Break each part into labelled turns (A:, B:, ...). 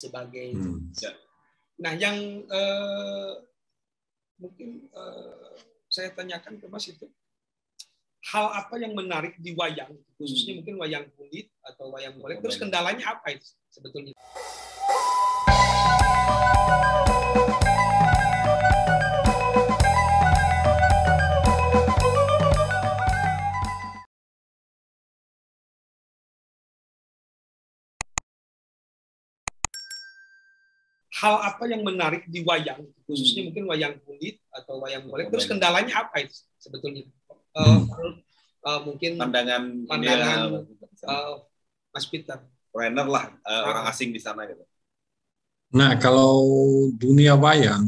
A: sebagai. Nah, yang mungkin saya tanyakan ke Mas itu, hal apa yang menarik di wayang, khususnya mungkin wayang kulit atau wayang golek, terus kendalanya apa itu sebetulnya? Hal apa yang menarik di wayang, khususnya mungkin wayang kulit atau wayang golek, terus kendalanya apa itu sebetulnya? Mungkin pandangan Mas Peter,
B: trainer lah, orang asing di sana gitu.
C: Nah, kalau dunia wayang,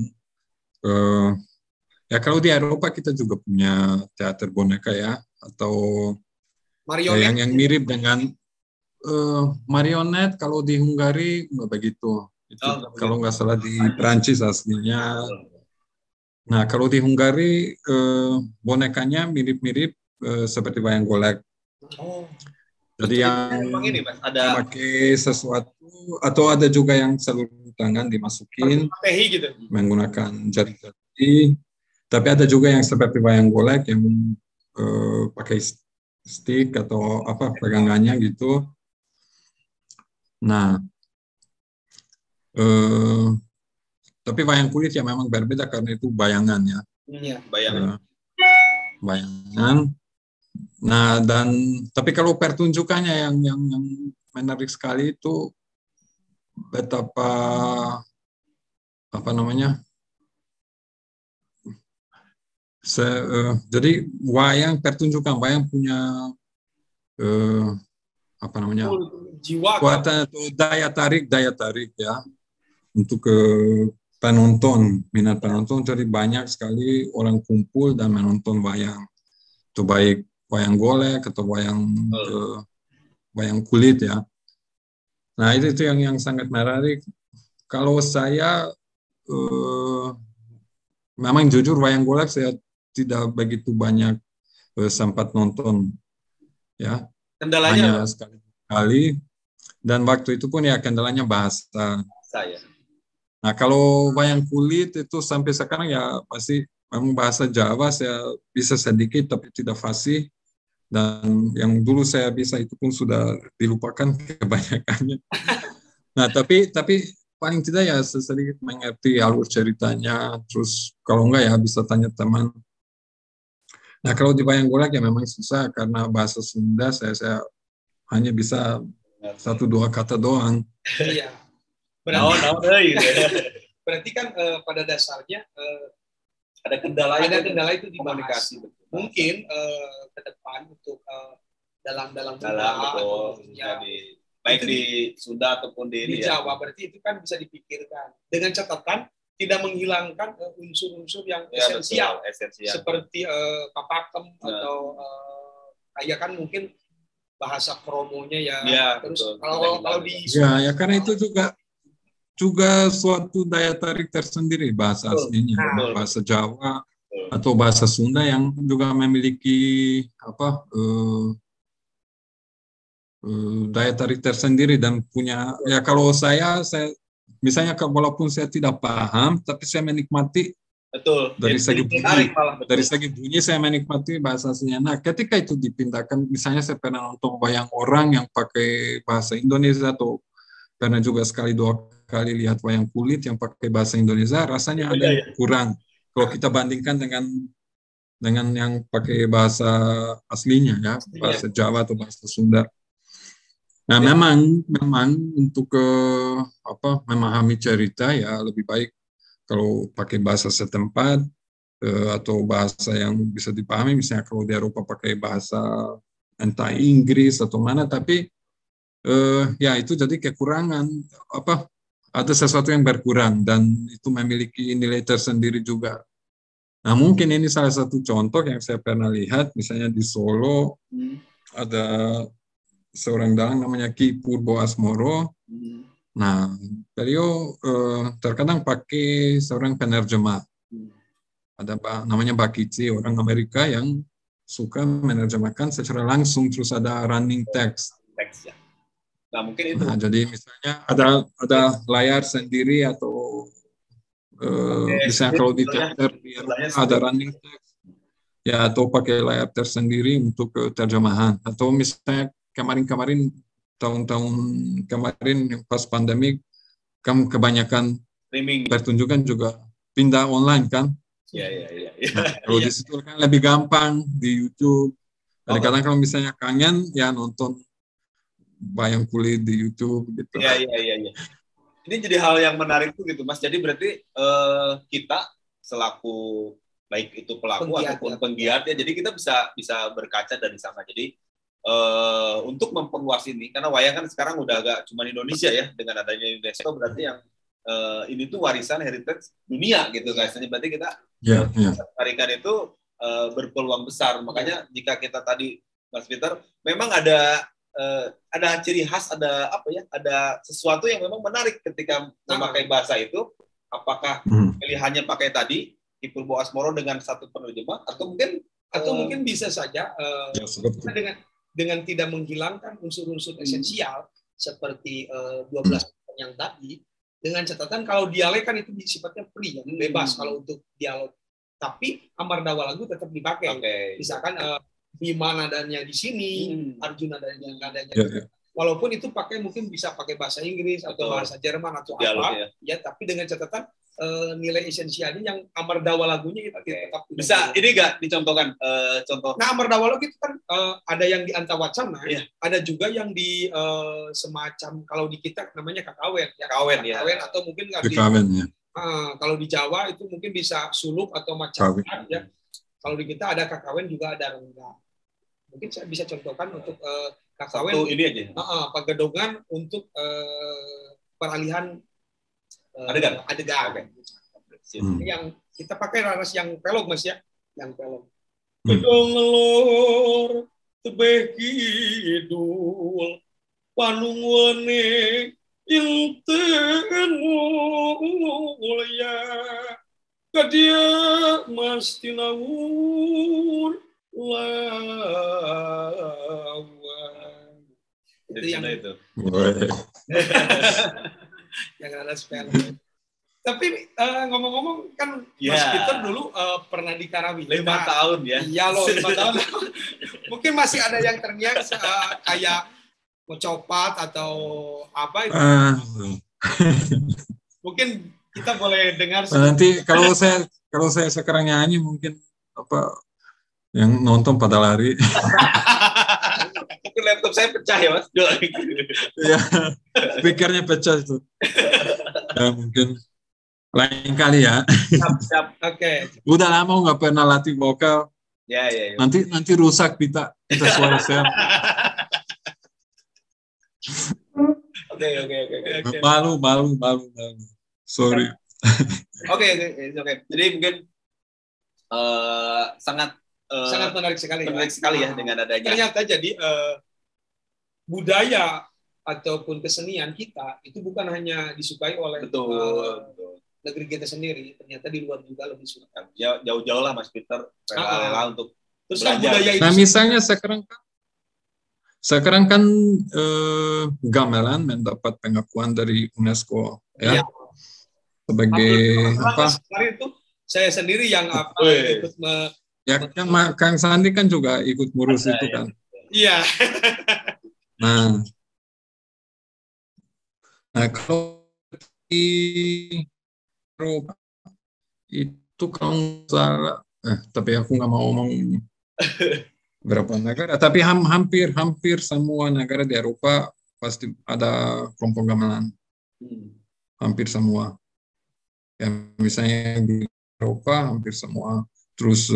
C: ya kalau di Eropa kita juga punya teater boneka ya, atau
A: marionet
C: yang mirip dengan marionet. Kalau di Hungari nggak begitu. Itu kalau nggak salah di Perancis aslinya. Nah, kalau di Hungari bonekanya mirip-mirip seperti wayang golek. Jadi yang
B: ini, Mas, ada
C: pakai sesuatu, atau ada juga yang seluruh tangan dimasukin
A: gitu,
C: menggunakan jari-jari. Tapi ada juga yang seperti wayang golek yang pakai stick atau apa pegangannya gitu. Nah, tapi wayang kulit ya memang berbeda karena itu bayangan ya. Bayangan. Nah, tapi kalau pertunjukannya yang menarik sekali itu betapa apa namanya? Jadi pertunjukan wayang punya apa namanya?
A: Jiwa,
C: kekuatan atau daya tarik ya untuk ke minat penonton. Jadi banyak sekali orang kumpul dan menonton wayang. Itu baik wayang golek atau wayang kulit ya. Nah, itu yang sangat menarik. Kalau saya memang jujur wayang golek saya tidak begitu banyak sempat nonton ya.
B: Kendalanya
C: hanya sekali. Dan waktu itu pun ya kendalanya bahasa.
B: Saya.
C: Nah, kalau wayang kulit itu sampai sekarang ya pasti memang bahasa Jawa saya bisa sedikit tapi tidak fasih. Dan yang dulu saya bisa itu pun sudah dilupakan kebanyakannya. Nah, tapi paling tidak ya sedikit mengerti alur ceritanya. Terus kalau enggak ya bisa tanya teman. Nah, kalau di wayang golek ya memang susah karena bahasa Sunda saya hanya bisa 1-2 kata doang.
A: Iya. Berarti kan pada dasarnya
B: ada kendala
A: itu di komunikasi. Mungkin ke depan untuk dalam
B: baik di Sunda ataupun di
A: Jawa, berarti itu kan bisa dipikirkan dengan catatan tidak menghilangkan unsur-unsur yang esensial seperti papakem atau kayak kan mungkin bahasa kromonya ya. Terus kalau di
C: ya karena itu juga suatu daya tarik tersendiri bahasa aslinya, bahasa Jawa atau bahasa Sunda yang juga memiliki daya tarik tersendiri dan punya ya. Kalau saya misalnya walaupun saya tidak paham tapi saya menikmati.
B: Betul.
C: Dari segi bunyi saya menikmati bahasa aslinya. Nah, ketika itu dipindahkan, misalnya saya pernah nonton wayang orang yang pakai bahasa Indonesia atau pernah juga 1-2 kali lihat wayang kulit yang pakai bahasa Indonesia, rasanya ada yang kurang. Kalau kita bandingkan dengan yang pakai bahasa aslinya ya, bahasa Jawa atau bahasa Sunda. Nah, memang untuk memahami cerita ya lebih baik kalau pakai bahasa setempat atau bahasa yang bisa dipahami. Misalnya kalau di Eropa pakai bahasa entah Inggris atau mana, tapi ya itu jadi kekurangan ada sesuatu yang berkurang dan itu memiliki nilai tersendiri juga. Nah, mungkin ini salah satu contoh yang saya pernah lihat, misalnya di Solo ada seorang dalang namanya Ki Purbo Asmoro. Nah, beliau terkadang pakai seorang penerjemah. Ada namanya Mbak Kici, orang Amerika yang suka menerjemahkan secara langsung, terus ada running text.
B: Nah, mungkin itu.
C: Nah, jadi misalnya ada layar sendiri atau misalnya kalau di teater ada running text, ya atau pakai layar tersendiri untuk terjemahan. Atau misalnya kemarin-kemarin, tahun-tahun kemarin pas pandemi, kan kebanyakan pertunjukan juga pindah online kan.
B: Iya.
C: Nah, kalau di situ kan lebih gampang di YouTube. Kadang-kadang kalau misalnya kangen, ya nonton wayang kulit di YouTube gitu.
B: Iya. Ini jadi hal yang menarik tuh gitu, Mas. Jadi berarti kita selaku baik itu pelaku ataupun penggiat ya, jadi kita bisa berkaca dari sana. Jadi untuk memperluas ini, karena wayang kan sekarang udah agak cuma Indonesia ya, dengan adanya UNESCO berarti yang ini tuh warisan heritage dunia gitu guys. Jadi berarti kita tarikan itu berpeluang besar. Makanya jika kita tadi Mas Peter memang ada ciri khas, ada apa ya, ada sesuatu yang memang menarik ketika memakai bahasa itu. Apakah pilihannya pakai tadi Kipurbo Asmoro dengan satu penerjemah, atau mungkin bisa saja dengan tidak menghilangkan unsur-unsur esensial seperti 12 yang tadi, dengan catatan kalau dialek kan itu sifatnya free, ya, bebas kalau untuk dialog. Tapi Amardawa lagu tetap dipakai. Misalkan Bima nadanya di sini, Arjuna nadanya. Walaupun itu mungkin bisa pakai bahasa Inggris atau bahasa Jerman atau apa, ya, tapi dengan catatan nilai esensialnya yang Amardawa lagunya kita tetap bisa. Ini nggak dicontohkan contoh?
A: Nah, Amardawa lagu itu kan ada yang di Antawacana, ada juga yang di semacam, kalau di kita namanya kakawen, ya. Kakawen atau mungkin kalau di Jawa itu mungkin bisa suluk atau macam ya. Kalau di kita ada kakawen juga ada rengga. Mungkin saya bisa contohkan untuk kakawen
B: ini aja.
A: Pagedongan untuk peralihan adegan. Ini yang kita pakai raras yang pelog, Mas, ya, yang pelog. Gedong ngelor tebeh kidul panung wene inten mulia kadia masti nawur lawan.
B: Itu yang itu.
A: Yang ada spell. Tapi ngomong-ngomong kan Mas Peter dulu pernah di Karawi.
B: 5 tahun ya.
A: Iya loh, 5 tahun. Mungkin masih ada yang terngiang kayak mencopat atau apa itu. Mungkin kita boleh dengar.
C: Nanti kalau saya sekarang nyanyi mungkin apa yang nonton pada lari.
B: Mungkin laptop saya pecah ya, Mas.
C: Iya, speakernya pecah itu. Ya, mungkin lain kali ya.
B: Siap. Oke.
C: Udah lama nggak pernah latih vokal.
B: Ya.
C: Nanti rusak kita suara saya.
B: Oke.
C: Malu. Sorry.
B: Oke. Jadi mungkin sangat
A: menarik sekali
B: ya dengan adanya.
A: Ternyata jadi budaya ataupun kesenian kita itu bukan hanya disukai oleh negeri kita sendiri, ternyata di luar juga lebih suka.
B: Jauh-jauh lah Mas Peter rela untuk
A: terus kan budaya itu.
C: Nah, misalnya sekarang kan gamelan mendapat pengakuan dari UNESCO ya. Sebagai apa?
A: Itu saya sendiri yang ikut
C: ya kan Kang Sandi kan juga ikut ngurus itu kan.
A: Iya.
C: Nah kalau di Eropa itu kalau salah, tapi aku nggak mau ngomong berapa negara, tapi hampir semua negara di Eropa pasti ada kelompok gamelan. Hampir semua. Ya, misalnya di Eropa hampir semua. Terus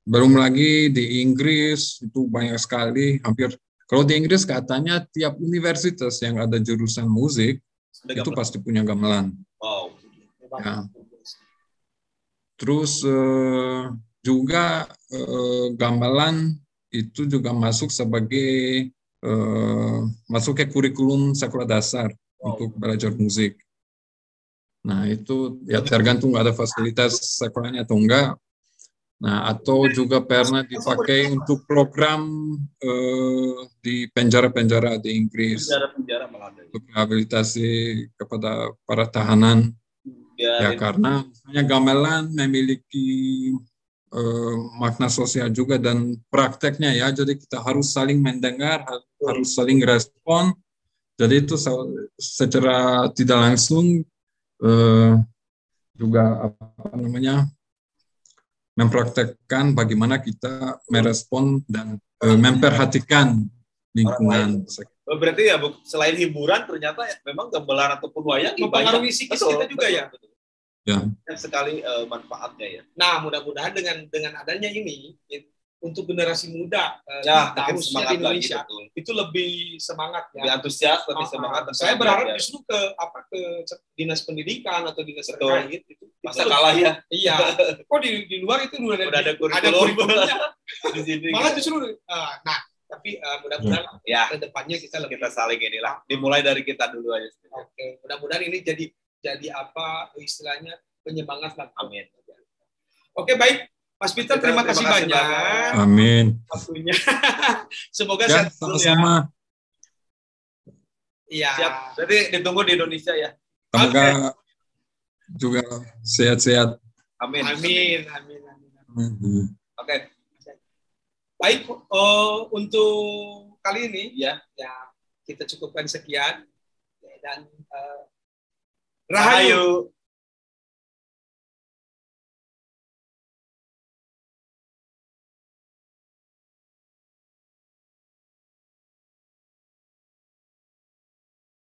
C: belum lagi di Inggris itu banyak sekali. Kalau di Inggris katanya tiap universitas yang ada jurusan musik itu pasti punya gamelan.
B: Wow.
C: Ya. Terus juga gamelan itu juga masuk sebagai masuk ke kurikulum sekolah dasar untuk belajar musik. Nah itu ya tergantung ada fasilitas sekolahnya atau enggak. Nah, atau juga pernah dipakai untuk program di penjara-penjara di Inggris.
B: Penjara-penjara malah ada.
C: Untuk rehabilitasi kepada para tahanan. Ya, karena misalnya gamelan memiliki makna sosial juga dan prakteknya ya. Jadi kita harus saling mendengar, harus saling respon. Jadi itu secara tidak langsung juga apa namanya mempraktekkan bagaimana kita merespon dan memperhatikan lingkungan.
B: Berarti ya selain hiburan ternyata memang gamelan ataupun wayang
A: mempengaruhi psikis kita juga ya.
C: Ya.
B: Sekali manfaatnya ya.
A: Nah, mudah-mudahan dengan adanya ini untuk generasi muda
B: khususnya
A: di Indonesia itu lebih semangat ya.
B: Lebih antusias, lebih semangat.
A: Saya berharap justru ke dinas pendidikan atau dinas terkait itu
B: masa kalah ya.
A: Iya. Kok di luar itu udah
B: ada kurikulumnya.
A: Di sini. Malah justru tapi mudah-mudahan
B: ya
A: ke depannya kita
B: saling inilah. Dimulai dari kita dulu aja.
A: Oke, mudah-mudahan ini jadi apa istilahnya penyemangat lah.
B: Amin.
A: Oke, baik. Mas Peter, terima kasih banyak.
C: Amin.
A: Waktunya. Semoga
C: ya, sama-sama.
B: Iya. Siap. Jadi ditunggu di Indonesia ya.
C: Semoga juga sehat-sehat.
B: Amin.
A: Amin. Oke. Baik, untuk kali ini ya kita cukupkan sekian dan Rahayu.